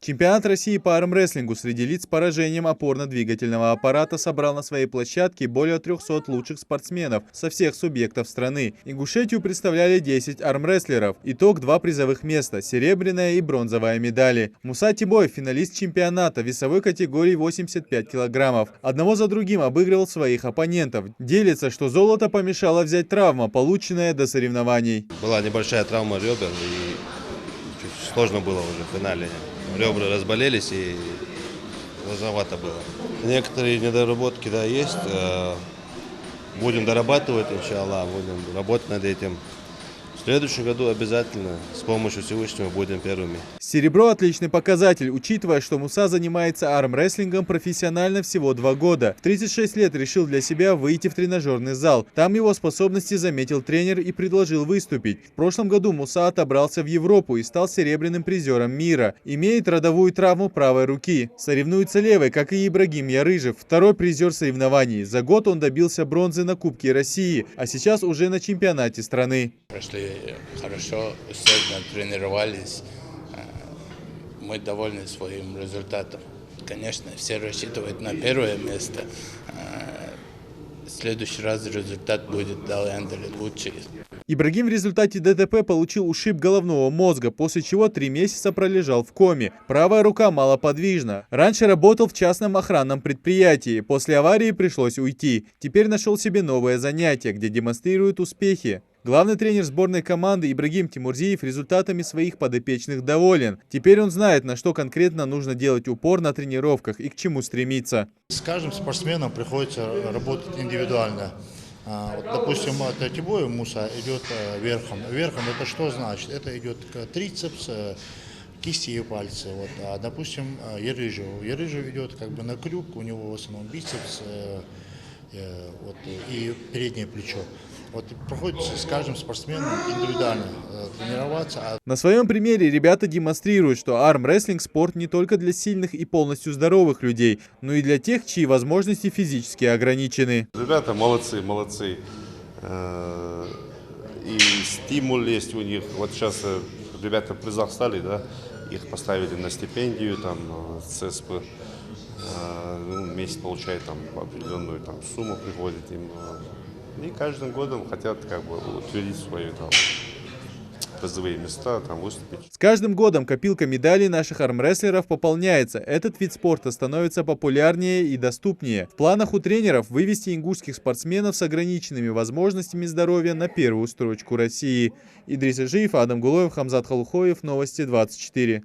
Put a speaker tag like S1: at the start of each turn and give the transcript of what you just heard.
S1: Чемпионат России по армрестлингу среди лиц с поражением опорно-двигательного аппарата собрал на своей площадке более 300 лучших спортсменов со всех субъектов страны. Ингушетию представляли 10 армрестлеров. Итог: 2 призовых места – серебряная и бронзовая медали. Муса Тибоев, финалист чемпионата весовой категории 85 килограммов. Одного за другим обыгрывал своих оппонентов. Делится, что золото помешало взять травма, полученная до соревнований.
S2: Была небольшая травма ребер, и чуть сложно было уже в финале. Ребра разболелись, и сложновато было. Некоторые недоработки, да, есть. Будем дорабатывать, иншаллах, будем работать над этим. В следующем году обязательно с помощью Всевышнего будем первыми.
S1: Серебро – отличный показатель, учитывая, что Муса занимается армрестлингом профессионально всего 2 года. В 36 лет решил для себя выйти в тренажерный зал. Там его способности заметил тренер и предложил выступить. В прошлом году Муса отобрался в Европу и стал серебряным призером мира. Имеет родовую травму правой руки. Соревнуется левой, как и Ибрагим Ярыжев, второй призер соревнований. За год он добился бронзы на Кубке России, а сейчас уже на чемпионате страны.
S3: Прошли хорошо, усердно тренировались. Мы довольны своим результатом. Конечно, все рассчитывают на первое место. В следующий раз результат будет далее лучше.
S1: Ибрагим в результате ДТП получил ушиб головного мозга, после чего 3 месяца пролежал в коме. Правая рука малоподвижна. Раньше работал в частном охранном предприятии. После аварии пришлось уйти. Теперь нашел себе новое занятие, где демонстрирует успехи. Главный тренер сборной команды Ибрагим Тимурзиев результатами своих подопечных доволен. Теперь он знает, на что конкретно нужно делать упор на тренировках и к чему стремиться.
S4: С каждым спортсменом приходится работать индивидуально. Вот, допустим, от Тибоева Муса идет верхом. Верхом это что значит? Это идет трицепс, кисти и пальцы. Вот. А допустим, Ярыжев идет как бы на крюк, у него в основном бицепс вот, и переднее плечо. Вот приходится с каждым спортсменом индивидуально тренироваться.
S1: На своем примере ребята демонстрируют, что армрестлинг – спорт не только для сильных и полностью здоровых людей, но и для тех, чьи возможности физически ограничены.
S2: Ребята молодцы. И стимул есть у них. Вот сейчас ребята в призах стали, да, их поставили на стипендию, там, ЦСП. Месяц получает там определенную там сумму, приходит им. И каждым годом хотят как бы утвердить свои там призовые места, там выступить.
S1: С каждым годом копилка медалей наших армрестлеров пополняется. Этот вид спорта становится популярнее и доступнее. В планах у тренеров вывести ингушских спортсменов с ограниченными возможностями здоровья на первую строчку России. Идрис Ажиев, Адам Гулоев, Хамзат Халухоев, Новости 24.